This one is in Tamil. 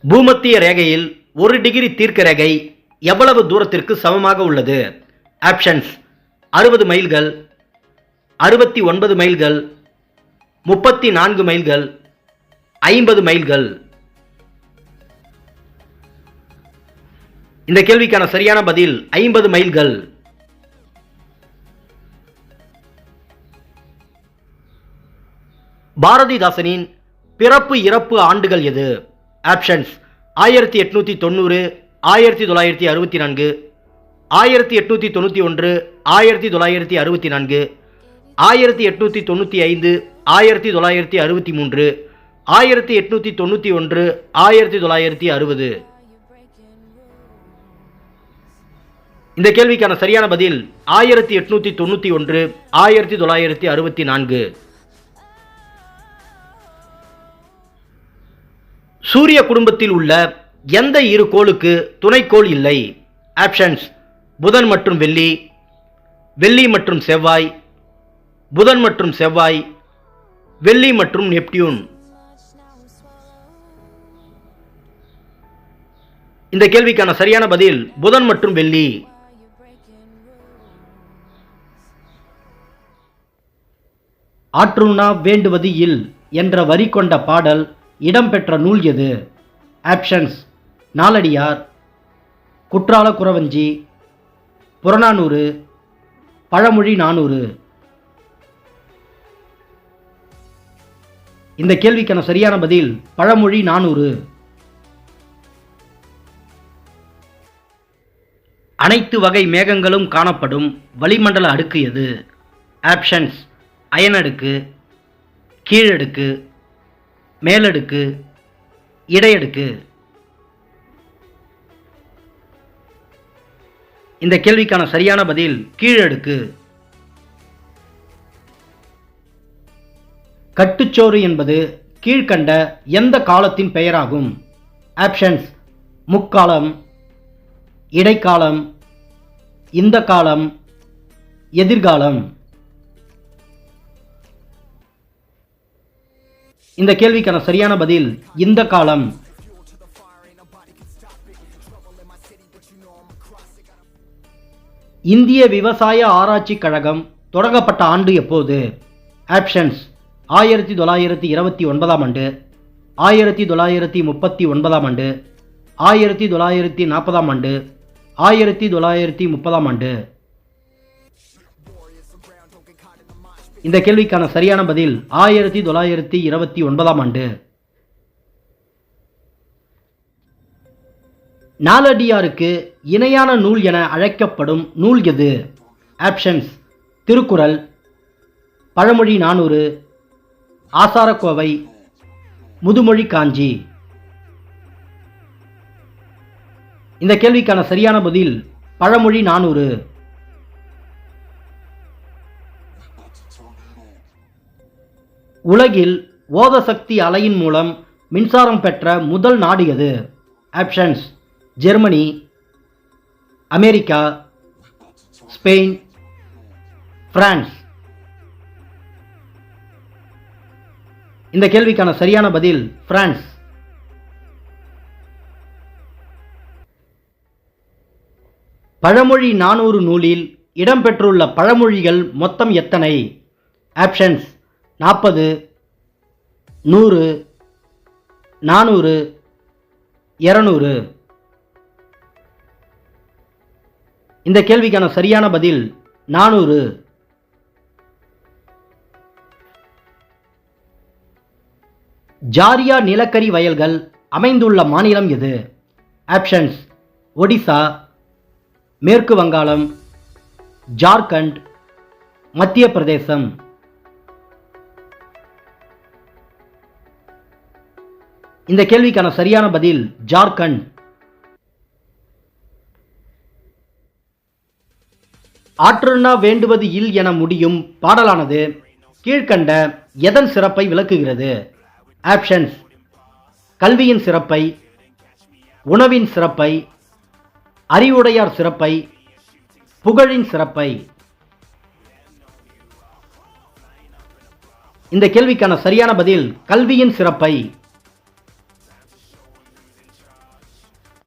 பூமத்திய ரேகையில் 1 டிகிரி தீர்க்க ரேகை எவ்வளவு தூரத்திற்கு சமமாக உள்ளது? ஆப்ஷன்ஸ் 60 மைல்கள், 69 மைல்கள், 34 மைல்கள், 50 மைல்கள். இந்த கேள்விக்கான சரியான பதில் 50 மைல்கள். பாரதிதாசனின் பிறப்பு இறப்பு ஆண்டுகள் எது? ஆப்ஷன்ஸ் 1890, 1964, 1891, 1964, 1895, 1963, 1891, 1960. இந்த கேள்விக்கான சரியான பதில் 1891, 1964. சூரிய குடும்பத்தில் உள்ள எந்த இரு கோளுக்கு துணைக்கோள் இல்லை? ஆப்ஷன்ஸ் புதன் மற்றும் வெள்ளி, வெள்ளி மற்றும் செவ்வாய், புதன் மற்றும் செவ்வாய், வெள்ளி மற்றும் நெப்டியூன். இந்த கேள்விக்கான சரியான பதில் புதன் மற்றும் வெள்ளி. ஆற்றுண்ணா வேண்டுவது இல் என்ற வரி கொண்ட பாடல் இடம்பெற்ற நூல் எது? ஆப்ஷன்ஸ் நாலடியார், குற்றால குறவஞ்சி, புறநானூறு, பழமொழி 400. இந்த கேள்விக்கான சரியான பதில் பழமொழி 400. அனைத்து வகை மேகங்களும் காணப்படும் வளிமண்டல அடுக்கு எது? ஆப்ஷன்ஸ் அயனடுக்கு, கீழடுக்கு, மேலடுக்கு, இடையடுக்கு. இந்த கேள்விக்கான சரியான பதில் கீழடுக்கு. கட்டுச்சோறு என்பது கீழ்கண்ட எந்த காலத்தின் பெயராகும்? ஆப்ஷன்ஸ் முக்காலம், இடைக்காலம், இந்த காலம், எதிர்காலம். இந்த கேள்விக்கான சரியான பதில் இந்த காலம். இந்திய விவசாய ஆராய்ச்சி கழகம் தொடங்கப்பட்ட ஆண்டு எப்போது? ஆப்ஷன்ஸ் 1929 ஆண்டு, 1939 ஆண்டு, 1940 ஆண்டு, 1930 ஆண்டு. இந்த கேள்விக்கான சரியான பதில் 1929 ஆண்டு. நாலடியாருக்கு இணையான நூல் என அழைக்கப்படும் நூல் எது? ஆப்ஷன்ஸ் திருக்குறள், பழமொழி 400, ஆசாரக்கோவை, முதுமொழி காஞ்சி. இந்த கேள்விக்கான சரியான பதில் பழமொழி 400. உலகில் ஓத சக்தி அலையின் மூலம் மின்சாரம் பெற்ற முதல் நாடு எது? Options Germany, America, Spain, France. இந்த கேள்விக்கான சரியான பதில் பிரான்ஸ். பழமொழி 400 நூலில் இடம்பெற்றுள்ள பழமொழிகள் மொத்தம் எத்தனை? ஆப்ஷன்ஸ் 40, 100, 400, 200. இந்த கேள்விக்கான சரியான பதில் 400. ஜாரியா நிலக்கரி வயல்கள் அமைந்துள்ள மாநிலம் எது? ஆப்ஷன்ஸ் ஒடிசா, மேற்கு வங்காளம், ஜார்க்கண்ட், மத்திய பிரதேசம். இந்த கேள்விக்கான சரியான பதில் ஜார்க்கண்ட். ஆற்றுண்ணா வேண்டுவது இல் என முடியும் பாடலானது கீழ்கண்ட எதன் சிறப்பை விளக்குகிறது? ஆப்ஷன்ஸ் கல்வியின் சிறப்பை, உணவின் சிறப்பை, அறிவுடையார் சிறப்பை, புகழின் சிறப்பை. இந்த கேள்விக்கான சரியான பதில் கல்வியின் சிறப்பை.